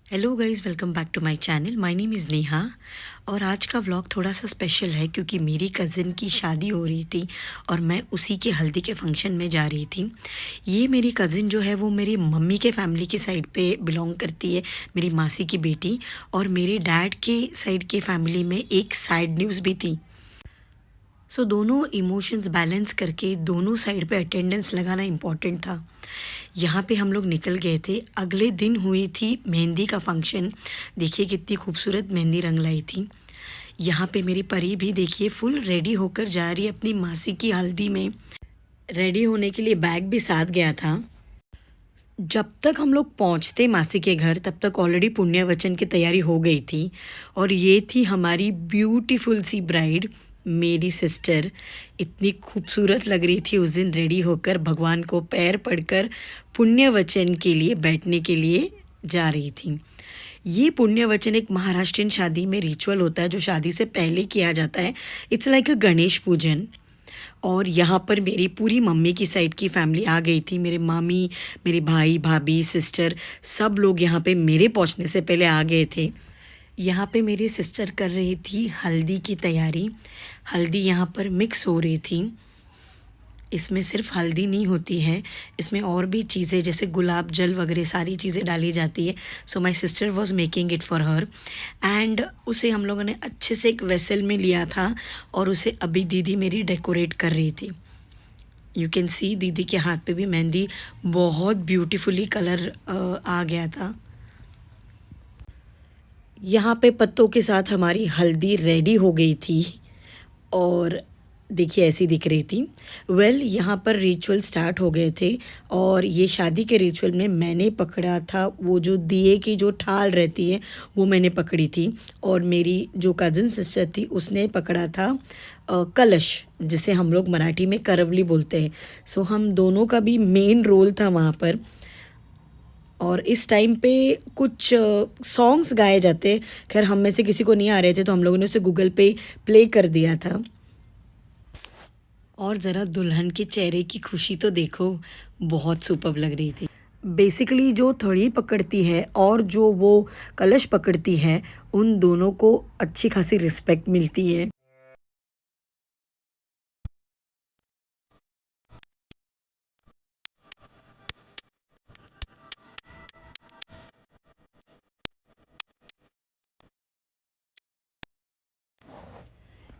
Hello guys, welcome back to my channel. My name is Neha. और आज का vlog थोड़ा सा स्पेशल है क्योंकि मेरी कज़िन की शादी हो रही थी और मैं उसी के हल्दी के फंक्शन में जा रही थी। ये मेरी कज़िन जो है वो मेरी मम्मी के फैमिली की साइड पे बिलोंग करती है, मेरी मासी की बेटी। और मेरे डैड के साइड के फैमिली में एक साइड न्यूज़ भी थी। सो दोनों इमोशंस बैलेंस करके दोनों साइड पे अटेंडेंस लगाना इम्पॉर्टेंट था। यहाँ पे हम लोग निकल गए थे। अगले दिन हुई थी मेहंदी का फंक्शन। देखिए कितनी खूबसूरत मेहंदी रंग लाई थी। यहाँ पे मेरी परी भी देखिए फुल रेडी होकर जा रही है अपनी मासी की हल्दी में। रेडी होने के लिए बैग भी साथ गया था। जब तक हम लोग पहुँचते मासी के घर तब तक ऑलरेडी पुण्य वचन की तैयारी हो गई थी। और ये थी हमारी ब्यूटीफुल सी ब्राइड, मेरी सिस्टर। इतनी खूबसूरत लग रही थी उस दिन रेडी होकर, भगवान को पैर पड़कर पुण्य वचन के लिए बैठने के लिए जा रही थी। ये पुण्य वचन एक महाराष्ट्रियन शादी में रिचुअल होता है जो शादी से पहले किया जाता है। इट्स लाइक अ गणेश पूजन। और यहाँ पर मेरी पूरी मम्मी की साइड की फैमिली आ गई थी। मेरे मामी, मेरे भाई भाभी, सिस्टर, सब लोग यहाँ पे मेरे पहुँचने से पहले आ गए थे। यहाँ पे मेरी सिस्टर कर रही थी हल्दी की तैयारी। हल्दी यहाँ पर मिक्स हो रही थी। इसमें सिर्फ हल्दी नहीं होती है, इसमें और भी चीज़ें जैसे गुलाब जल वगैरह सारी चीज़ें डाली जाती है। So my sister was making it for her. And उसे हम लोगों ने अच्छे से एक वेसल में लिया था और उसे अभी दीदी मेरी डेकोरेट कर रही थी। यू कैन सी दीदी के हाथ पे भी मेहंदी बहुत ब्यूटीफुली कलर आ गया था। यहाँ पे पत्तों के साथ हमारी हल्दी रेडी हो गई थी और देखिए ऐसी दिख रही थी। यहाँ पर रिचुअल स्टार्ट हो गए थे। और ये शादी के रिचुअल में मैंने पकड़ा था वो जो दिए की जो ठाल रहती है वो मैंने पकड़ी थी। और मेरी जो कज़न सिस्टर थी उसने पकड़ा था कलश, जिसे हम लोग मराठी में करवली बोलते हैं। सो हम दोनों का भी मेन रोल था वहाँ पर। और इस टाइम पे कुछ सॉन्ग्स गाए जाते। खैर हम में से किसी को नहीं आ रहे थे तो हम लोगों ने उसे गूगल पे प्ले कर दिया था। और ज़रा दुल्हन के चेहरे की खुशी तो देखो, बहुत सुपर्ब लग रही थी। बेसिकली जो थड़ी पकड़ती है और जो वो कलश पकड़ती है उन दोनों को अच्छी खासी रिस्पेक्ट मिलती है।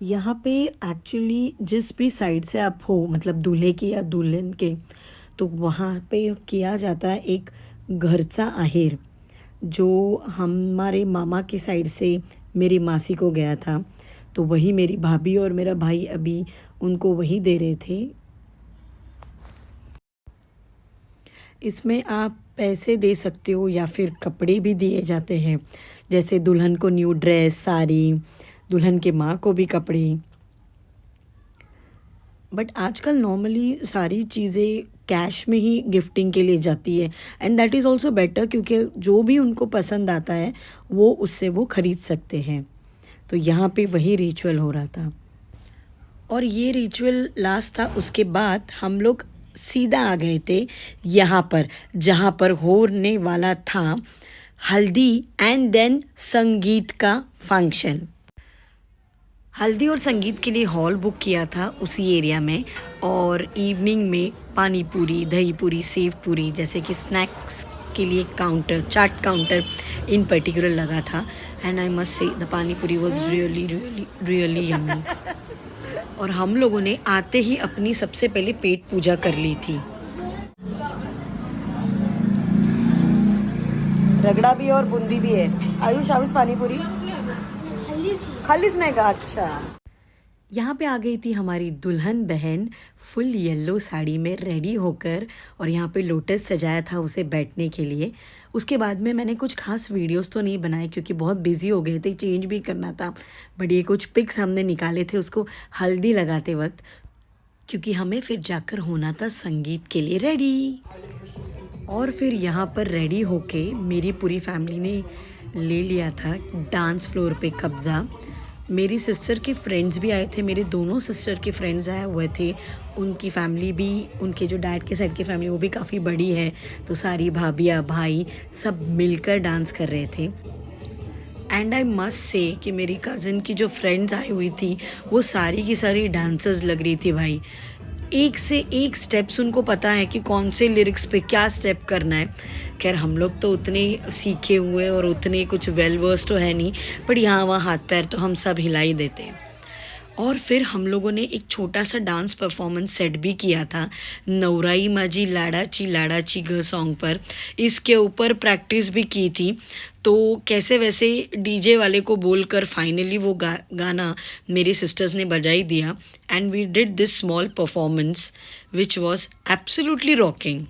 यहाँ पे एक्चुअली जिस भी साइड से आप हो, मतलब दूल्हे की या दुल्हन के, तो वहाँ पे किया जाता है एक घरचा आहेर, जो हमारे मामा की साइड से मेरी मासी को गया था। तो वही मेरी भाभी और मेरा भाई अभी उनको वही दे रहे थे। इसमें आप पैसे दे सकते हो या फिर कपड़े भी दिए जाते हैं, जैसे दुल्हन को न्यू ड्रेस, साड़ी, दुल्हन के माँ को भी कपड़े। बट आजकल नॉर्मली सारी चीज़ें कैश में ही गिफ्टिंग के लिए जाती है। And that is also better क्योंकि जो भी उनको पसंद आता है वो उससे वो ख़रीद सकते हैं। तो यहाँ पे वही रिचुअल हो रहा था और ये रिचुअल लास्ट था। उसके बाद हम लोग सीधा आ गए थे यहाँ पर, जहाँ पर होने वाला था हल्दी एंड देन संगीत का फंक्शन। हल्दी और संगीत के लिए हॉल बुक किया था उसी एरिया में। और इवनिंग में पानी पूरी, दही पूरी, सेव पूरी जैसे कि स्नैक्स के लिए काउंटर, चाट काउंटर इन पर्टिकुलर लगा था। And I must say the पानी पूरी was really really really yummy. और हम लोगों ने आते ही अपनी सबसे पहले पेट पूजा कर ली थी। रगड़ा भी है और बूंदी भी है। आयुष आयुष पानी पूरी खाली नहीं का। अच्छा, यहाँ पे आ गई थी हमारी दुल्हन बहन फुल येलो साड़ी में रेडी होकर। और यहाँ पे लोटस सजाया था उसे बैठने के लिए। उसके बाद में मैंने कुछ खास वीडियोस तो नहीं बनाए क्योंकि बहुत बिजी हो गए थे, चेंज भी करना था। बट ये कुछ पिक्स हमने निकाले थे उसको हल्दी लगाते वक्त, क्योंकि हमें फिर जाकर होना था संगीत के लिए रेडी। और फिर यहाँ पर रेडी होके मेरी पूरी फैमिली ने ले लिया था डांस फ्लोर पे कब्ज़ा। मेरी सिस्टर के फ्रेंड्स भी आए थे, मेरे दोनों सिस्टर के फ्रेंड्स आए हुए थे। उनकी फैमिली भी, उनके जो डैड के साइड की फैमिली वो भी काफ़ी बड़ी है, तो सारी भाभियाँ भाई सब मिलकर डांस कर रहे थे। एंड आई मस्ट से कि मेरी कज़न की जो फ्रेंड्स आई हुई थी वो सारी की सारी डांसर्स लग रही थी भाई। एक से एक स्टेप्स उनको पता है कि कौन से लिरिक्स पे क्या स्टेप करना है। खैर हम लोग तो उतने सीखे हुए और उतने कुछ वेल वर्स तो है नहीं, बट यहाँ वहाँ हाथ पैर तो हम सब हिला ही देते हैं। और फिर हम लोगों ने एक छोटा सा डांस परफॉर्मेंस सेट भी किया था नवराई माजी लाड़ाची घ सॉन्ग पर। इसके ऊपर प्रैक्टिस भी की थी, तो कैसे वैसे डीजे वाले को बोलकर फाइनली वो गाना मेरी सिस्टर्स ने बजा ही दिया। And we did this small performance which was absolutely rocking.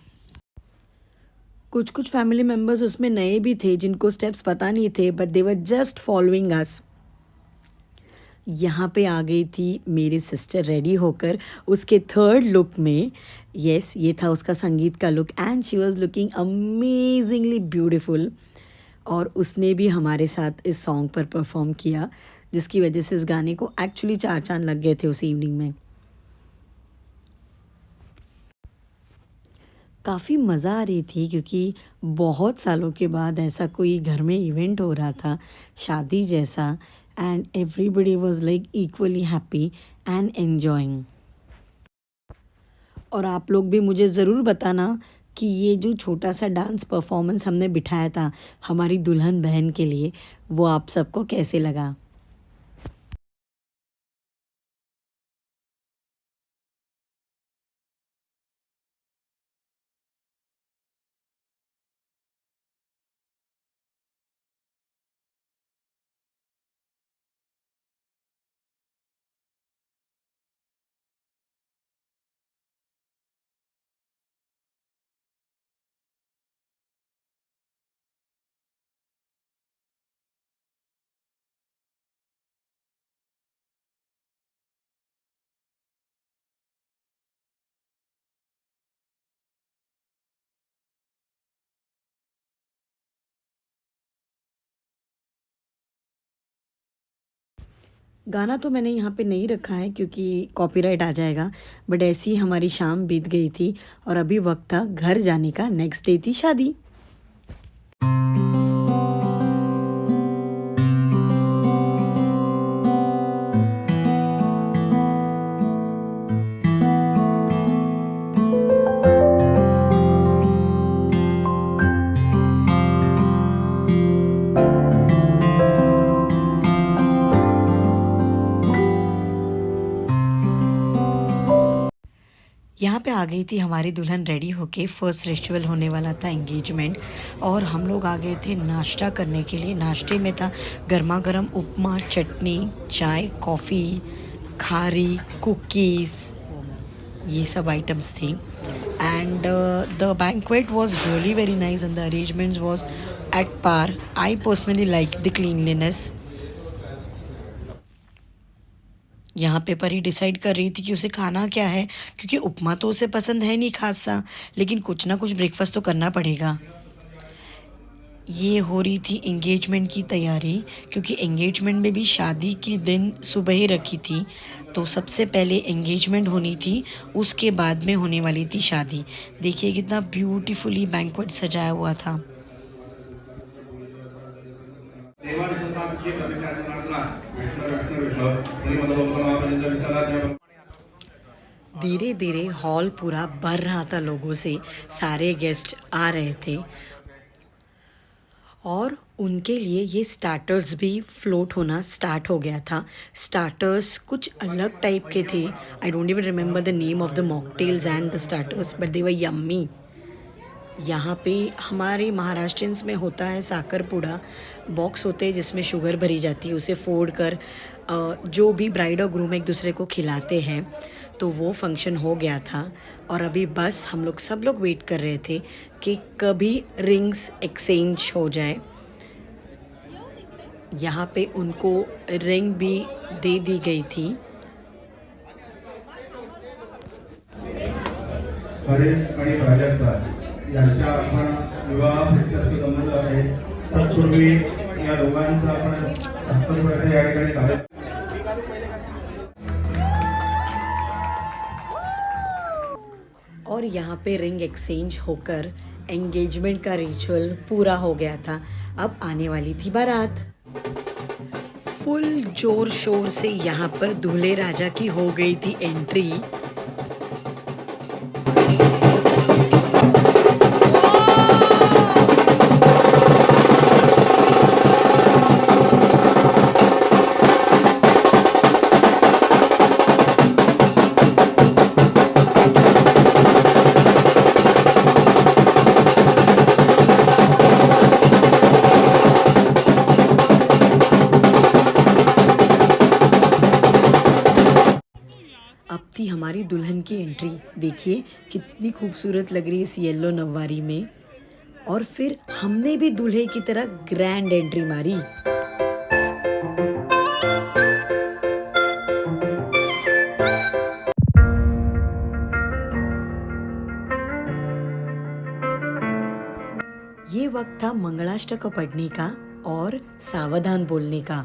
कुछ कुछ फैमिली मेम्बर्स उसमें नए भी थे जिनको स्टेप्स पता नहीं थे, but they were just following us. यहाँ पे आ गई थी मेरी सिस्टर रेडी होकर उसके थर्ड लुक में। यस, ये था उसका संगीत का look and she was looking amazingly beautiful. और उसने भी हमारे साथ इस सॉन्ग पर परफॉर्म किया, जिसकी वजह से इस गाने को एक्चुअली 4 चांद लग गए थे उस इवनिंग में। काफ़ी मज़ा आ रही थी क्योंकि बहुत सालों के बाद ऐसा कोई घर में इवेंट हो रहा था, शादी जैसा, and everybody was like equally happy and enjoying. और आप लोग भी मुझे ज़रूर बताना कि ये जो छोटा सा डांस परफॉर्मेंस हमने बिठाया था हमारी दुल्हन बहन के लिए, वो आप सबको कैसे लगा। गाना तो मैंने यहाँ पे नहीं रखा है क्योंकि कॉपीराइट आ जाएगा, बट ऐसी ही हमारी शाम बीत गई थी और अभी वक्त था घर जाने का। नेक्स्ट डे थी शादी। यहाँ पे आ गई थी हमारी दुल्हन रेडी होके। फर्स्ट रिचुअल होने वाला था एंगेजमेंट, और हम लोग आ गए थे नाश्ता करने के लिए। नाश्ते में था गर्मा गर्म उपमा, चटनी, चाय, कॉफ़ी, खारी, कुकीज़, ये सब आइटम्स थी। And the banquet was really very nice and the arrangements was at par. I personally like the cleanliness. यहाँ पे परी डिसाइड कर रही थी कि उसे खाना क्या है, क्योंकि उपमा तो उसे पसंद है नहीं खासा, लेकिन कुछ ना कुछ ब्रेकफास्ट तो करना पड़ेगा। ये हो रही थी एंगेजमेंट की तैयारी, क्योंकि एंगेजमेंट में भी शादी के दिन सुबह ही रखी थी, तो सबसे पहले एंगेजमेंट होनी थी, उसके बाद में होने वाली थी शादी। देखिए कितना ब्यूटीफुली बैंक्वेट सजाया हुआ था। धीरे धीरे हॉल पूरा भर रहा था लोगों से, सारे गेस्ट आ रहे थे और उनके लिए ये स्टार्टर्स भी फ्लोट होना स्टार्ट हो गया था। स्टार्टर्स कुछ अलग टाइप के थे। I don't even remember the name of the mocktails and the starters, but they were yummy. यहाँ पे हमारे महाराष्ट्रियंस में होता है साकर पुड़ा, बॉक्स होते हैं जिसमें शुगर भरी जाती है, उसे फोड़ कर जो भी ब्राइड और ग्रूम एक दूसरे को खिलाते हैं। तो वो फंक्शन हो गया था और अभी बस हम लोग सब लोग वेट कर रहे थे कि कभी रिंग्स एक्सचेंज हो जाए। यहाँ पे उनको रिंग भी दे दी गई थी। यांचा आपण विवाह प्रित्यर्थ संबंध आहे। तत्पूर्वी या दोघांचा आपण साखरपुड्याच्या या ठिकाणी और यहाँ पे रिंग एक्सचेंज होकर एंगेजमेंट का रिचुअल पूरा हो गया था। अब आने वाली थी बारात। फुल जोर शोर से यहाँ पर दूल्हे राजा की हो गई थी एंट्री। अब थी हमारी दुल्हन की एंट्री। देखिए कितनी खूबसूरत लग रही है इस येलो नववारी में। और फिर हमने भी दूल्हे की तरह ग्रैंड एंट्री मारी। ये वक्त था मंगलाष्टक पढ़ने का और सावधान बोलने का।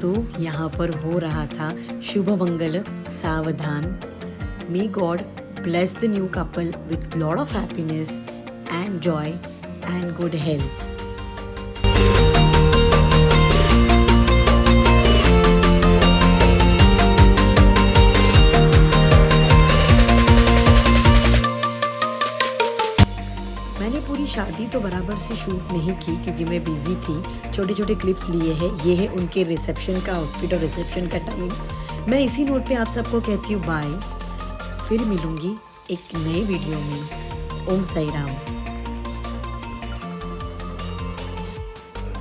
तो यहाँ पर हो रहा था शुभ मंगल सावधान। May God bless the new couple with lot of happiness and joy and good health. मैंने पूरी शादी तो बराबर से शूट नहीं की क्योंकि मैं बिजी थी। छोटे छोटे क्लिप्स लिए हैं। ये है उनके रिसेप्शन का आउटफिट और रिसेप्शन का टाइम। मैं इसी नोट पे आप सबको कहती हूँ बाय। फिर मिलूंगी एक नए वीडियो में। ओम साई राम।